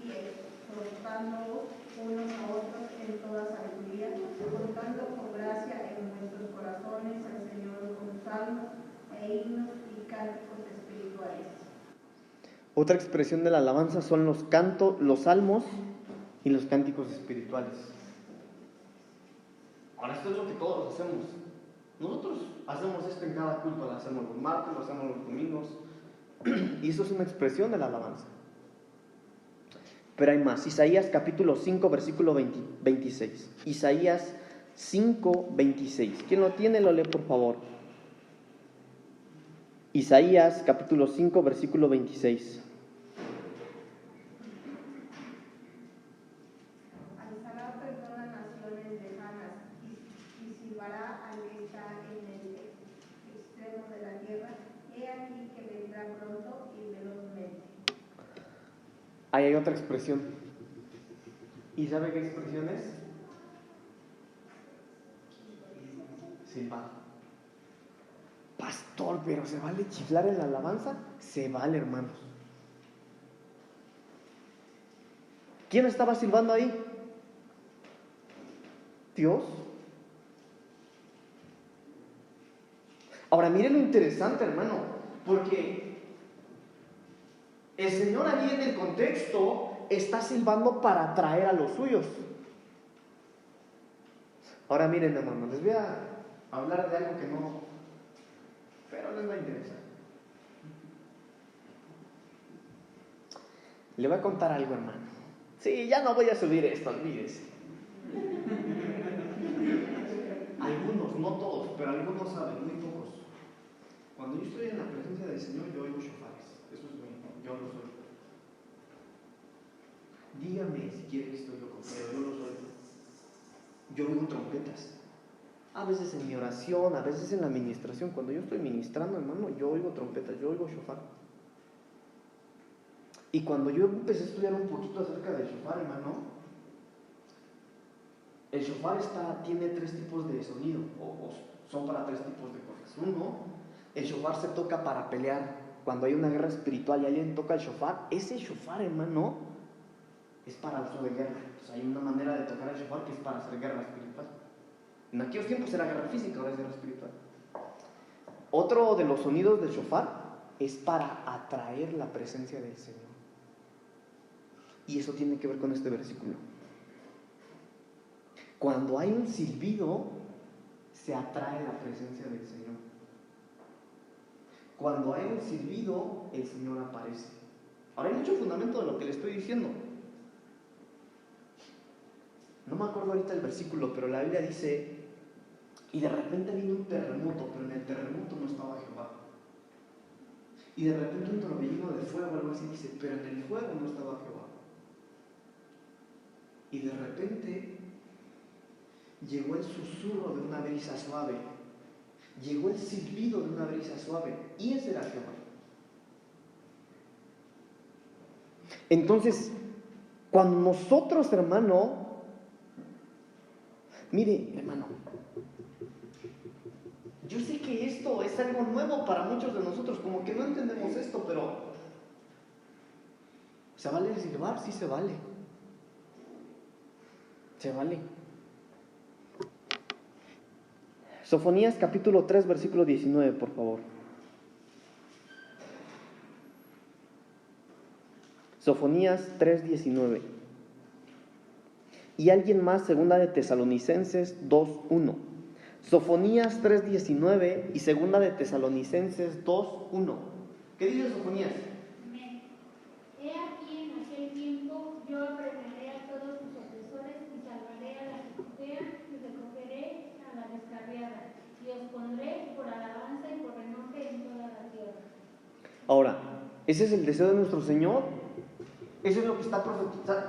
D: y exhortándoos unos a otros en toda sabiduría, contando con gracia en vuestros corazones al Señor con salmos e himnos y cánticos espirituales.
A: Otra expresión de la alabanza son los cantos, los salmos y los cánticos espirituales. Ahora, esto es lo que todos hacemos. Nosotros hacemos esto en cada culto, lo hacemos los martes, lo hacemos los domingos. Y eso es una expresión de la alabanza. Pero hay más. Isaías capítulo 5, versículo 26. Isaías 5, 26. ¿Quién lo tiene? Lo lee, por favor. Isaías capítulo 5, versículo 26.
D: Alzará perdón a naciones lejanas y silbará al que está en el extremo de la tierra. He aquí que vendrá pronto y velozmente.
A: Ahí hay otra expresión. ¿Y sabe qué expresión es? Silbar. Pastor, pero ¿se vale chiflar en la alabanza? Se vale, hermanos. ¿Quién estaba silbando ahí? Dios. Ahora, mire lo interesante, hermano, porque el Señor ahí en el contexto está silbando para atraer a los suyos. Ahora miren, hermano, les voy a hablar de algo que no, pero les va a interesar. Le voy a contar algo, hermano. Sí, ya no voy a subir esto, olvídese. Algunos, no todos, pero algunos saben, muy pocos. Cuando yo estoy en la presencia del Señor, yo oigo shofares. Eso es bueno, yo lo soy. Dígame si quiere que estoy loco, pero yo lo soy. Yo oigo trompetas. A veces en mi oración, a veces en la administración. Cuando yo estoy ministrando, hermano, yo oigo trompetas, yo oigo shofar. Y cuando yo empecé a estudiar un poquito acerca del shofar, hermano, el shofar tiene 3 tipos de sonido, o son para 3 tipos de cosas. Uno, el shofar se toca para pelear. Cuando hay una guerra espiritual y alguien toca el shofar, ese shofar, hermano, es para uso de guerra. Entonces hay una manera de tocar el shofar que es para hacer guerra espiritual. En aquellos tiempos era guerra física, ahora es guerra espiritual. Otro de los sonidos del shofar es para atraer la presencia del Señor. Y eso tiene que ver con este versículo. Cuando hay un silbido, se atrae la presencia del Señor. Cuando hay un silbido, el Señor aparece. Ahora hay mucho fundamento de lo que le estoy diciendo. No me acuerdo ahorita el versículo, pero la Biblia dice, y de repente vino un terremoto, pero en el terremoto no estaba Jehová. Y de repente un torbellino de fuego, algo así dice, pero en el fuego no estaba Jehová. Y de repente llegó el susurro de una brisa suave, llegó el silbido de una brisa suave, y ese era Jehová. Entonces, cuando nosotros, hermano, mire, hermano, yo sé que esto es algo nuevo para muchos de nosotros, como que no entendemos esto, pero ¿se vale el silbar? Sí se vale. Se vale. Sofonías capítulo 3, versículo 19, por favor. Sofonías 3, 19. Y alguien más, segunda de Tesalonicenses 2, 1. Sofonías 3, 19 y segunda de Tesalonicenses 2, 1. ¿Qué dice Sofonías?
C: Amén. He aquí en aquel tiempo yo aprenderé a todos tus opresores y salvaré a la que cojean y recogeré a la descarriada y os pondré por alabanza y por renombre en toda la tierra.
A: Ahora, ese es el deseo de nuestro Señor. Eso es lo que está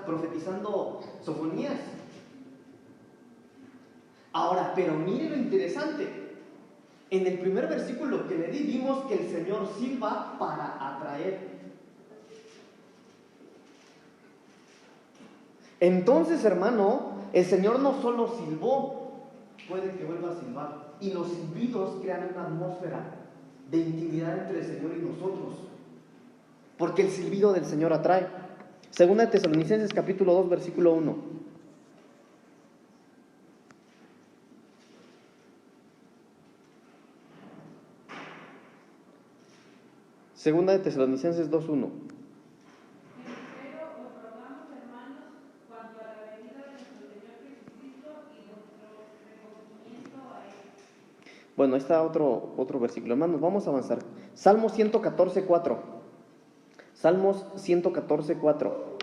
A: profetizando Sofonías. Ahora, pero mire lo interesante. En el primer versículo que le di, vimos que el Señor silba para atraer. Entonces, hermano, el Señor no solo silbó, puede que vuelva a silbar. Y los silbidos crean una atmósfera de intimidad entre el Señor y nosotros. Porque el silbido del Señor atrae. Segunda de Tesalonicenses capítulo 2, versículo 1. Segunda de Tesalonicenses 2, 1.
F: Empero os rogamos, hermanos, cuanto a la venida de nuestro Señor Jesucristo y vuestro recogimiento a Él.
A: Bueno, ahí está otro versículo. Hermanos, vamos a avanzar. Salmos 114, 4. Salmos 114, 4.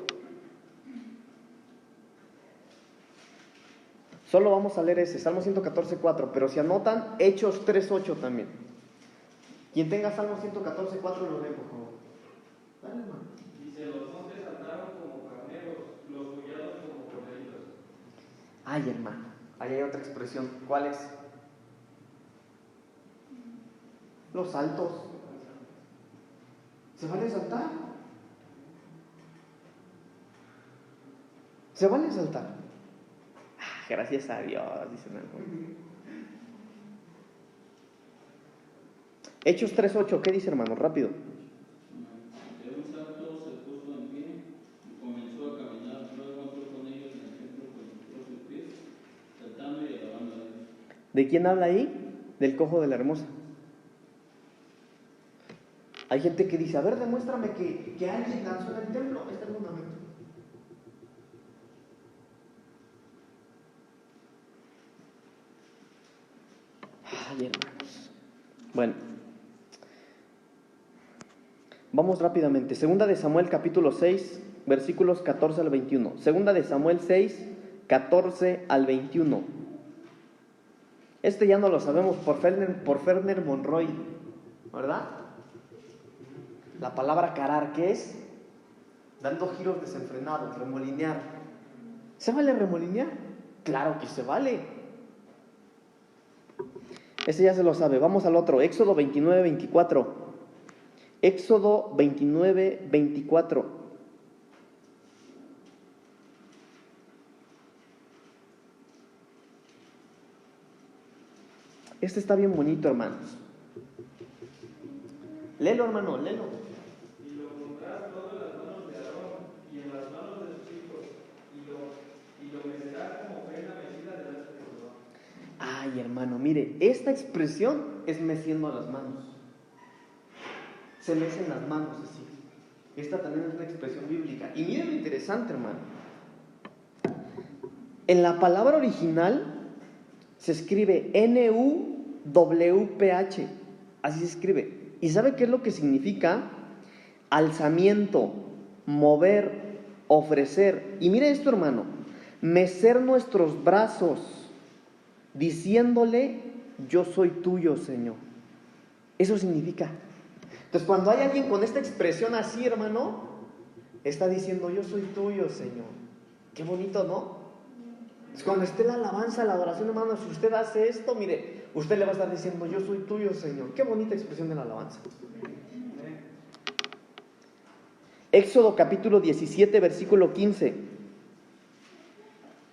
A: Solo vamos a leer ese, Salmos 114, 4. Pero si anotan, Hechos 3, 8 también. Quien tenga Salmos 114, 4 lo lee, por favor. Dale, hermano.
G: Dice, los montes saltaron como carneros, los collados como corderitos.
A: Ay, hermano, ahí hay otra expresión. ¿Cuál es? Los saltos. ¿Se vale saltar? ¿Se vale saltar? Ah, gracias a Dios, dicen algunos. Hechos 3:8, ¿qué dice, hermano? Rápido.
G: De un salto se puso en pie y comenzó a caminar. Luego entró con ellos en el templo con sus propios pies, saltando y alabando a Dios.
A: ¿De quién habla ahí? Del cojo de la hermosa. Hay gente que dice, a ver, demuéstrame que alguien danzó en el templo. Este es el fundamento. Ay, hermanos. Bueno, vamos rápidamente. Segunda de Samuel capítulo 6, versículos 14 al 21. Segunda de Samuel 6, 14 al 21. Este ya no lo sabemos por Ferner Monroy, ¿verdad? La palabra carar, ¿qué es? Dando giros desenfrenados, remolinear. ¿Se vale remolinear? Claro que se vale. Ese ya se lo sabe. Vamos al otro. Éxodo 29, 24. Éxodo 29, 24. Este está bien bonito, hermanos. Léelo, hermano, léelo.
G: Y lo pondrás todo en las manos de Aarón y en las manos de sus hijos, y lo mecerás como ofrenda mecida delante de Jehová.
A: Ay, hermano, mire, esta expresión es meciendo las manos. Se mecen las manos así. Esta también es una expresión bíblica. Y miren lo interesante, hermano. En la palabra original se escribe N-U-W-P-H. Así se escribe. ¿Y sabe qué es lo que significa? Alzamiento, mover, ofrecer. Y mire esto, hermano. Mecer nuestros brazos, diciéndole, yo soy tuyo, Señor. Eso significa. Entonces, cuando hay alguien con esta expresión así, hermano, está diciendo, yo soy tuyo, Señor. Qué bonito, ¿no? Cuando esté la alabanza, la adoración, hermano, si usted hace esto, mire, usted le va a estar diciendo, yo soy tuyo, Señor. Qué bonita expresión de la alabanza. Éxodo capítulo 17, versículo 15.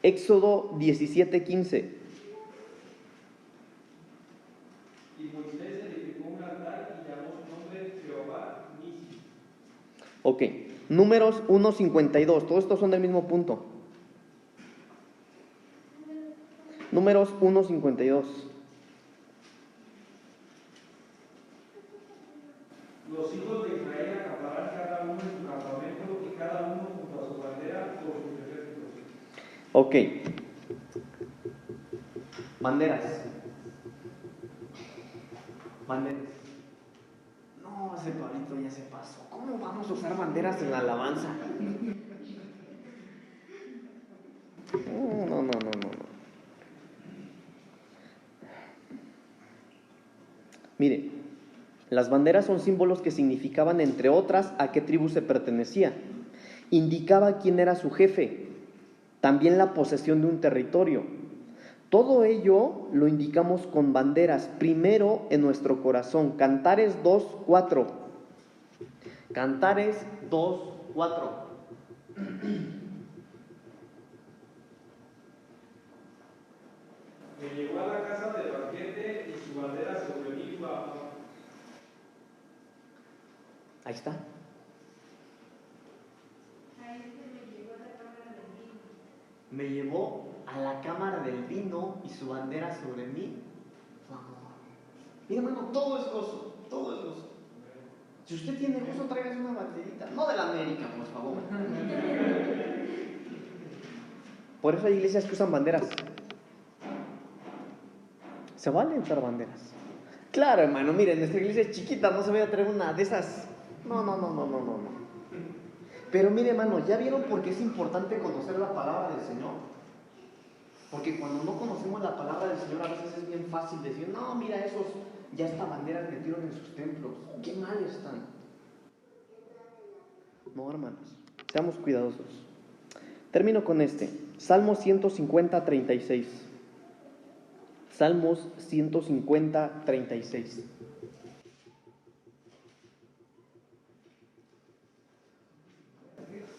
A: Éxodo 17, 15.
H: Y Moisés edificó un altar y llamó su nombre Jehová Nisi.
A: Ok, Números 1:52. Todos estos son del mismo punto. Números 1:52.
H: Los hijos de Israel acaparán cada uno en su campamento y cada uno junto a su bandera por sus ejércitos.
A: Ok. Banderas. Banderas. No, ese Pablito ya se pasó. ¿Cómo vamos a usar banderas en la alabanza? No. Mire, las banderas son símbolos que significaban, entre otras, a qué tribu se pertenecía. Indicaba quién era su jefe, también la posesión de un territorio. Todo ello lo indicamos con banderas, primero en nuestro corazón. Cantares 2:4. Cantares 2:4.
H: Me llevó a la casa del banquete y su bandera sobre mí bajó.
A: Ahí está. Me llevó a la cámara del vino y su bandera sobre mí. Mira, hermano, todo es gozo, todo es gozo. Si usted tiene gozo, tráigase una banderita. No de la América, por favor. Por eso hay iglesias que usan banderas. Se vale usar banderas. Claro, hermano, miren, nuestra iglesia es chiquita, no se vaya a traer una de esas. No. Pero mire, hermano, ¿ya vieron por qué es importante conocer la palabra del Señor? Porque cuando no conocemos la palabra del Señor, a veces es bien fácil decir, no, mira, esos ya esta banderas metieron en sus templos. Qué mal están. No, hermanos, seamos cuidadosos. Termino con este. Salmos 150, 36. Salmos 150, 36.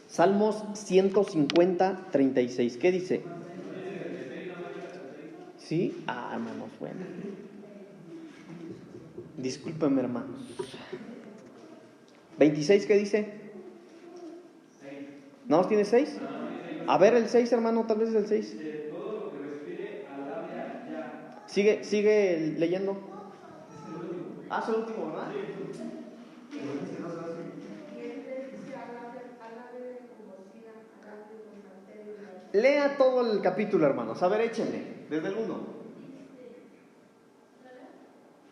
A: Salmos 150, 36. ¿Qué dice? ¿Sí? Hermanos, bueno. Discúlpenme, hermanos. 26, ¿qué dice? ¿No tiene 6? A ver el 6, hermano, tal vez es el 6.
H: Todo lo que respire, alabe ya.
A: Sigue leyendo. Es el último, ¿verdad? Lea todo el capítulo, hermanos. A ver, échenle, desde el 1.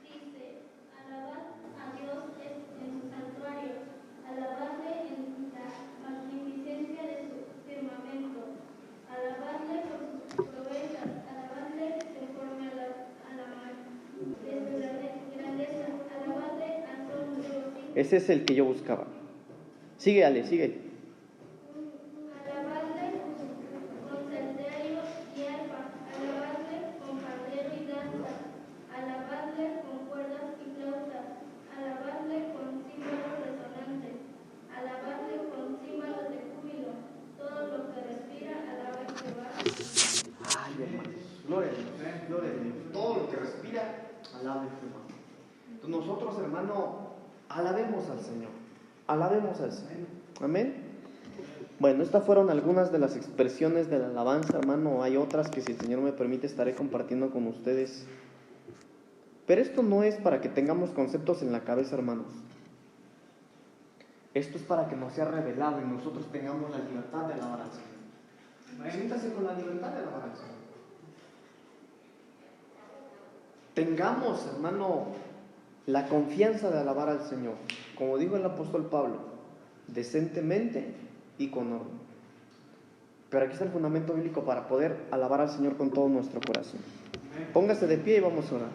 C: Dice, alabad a Dios en su santuario, alabadle en la magnificencia de su firmamento, alabadle por sus proezas, alabadle conforme a su grandeza, alabadle al son de los himnos.
A: Ese es el que yo buscaba. Sigue, Ale, sigue.
C: Alabadle con salterio y arpa, alabadle con pandero y danza, alabadle con cuerdas y flautas, alabadle con címbalos resonantes, alabadle con címbalos de júbilo, todo lo que respira, alaba a Jehová.
A: Ay, hermanos, gloria a Dios, gloria a Dios. Todo lo que respira, alaba a Jehová. Entonces nosotros, hermano, alabemos al Señor. Alabemos al Señor. Amén. Bueno, estas fueron algunas de las expresiones de la alabanza, hermano. Hay otras que, si el Señor me permite, estaré compartiendo con ustedes. Pero esto no es para que tengamos conceptos en la cabeza, hermanos. Esto es para que nos sea revelado y nosotros tengamos la libertad de alabar al Señor. Siéntase con la libertad de alabar al Señor. Tengamos, hermano, la confianza de alabar al Señor, como dijo el apóstol Pablo, decentemente y con orden. Pero aquí está el fundamento bíblico para poder alabar al Señor con todo nuestro corazón. Póngase de pie y vamos a orar.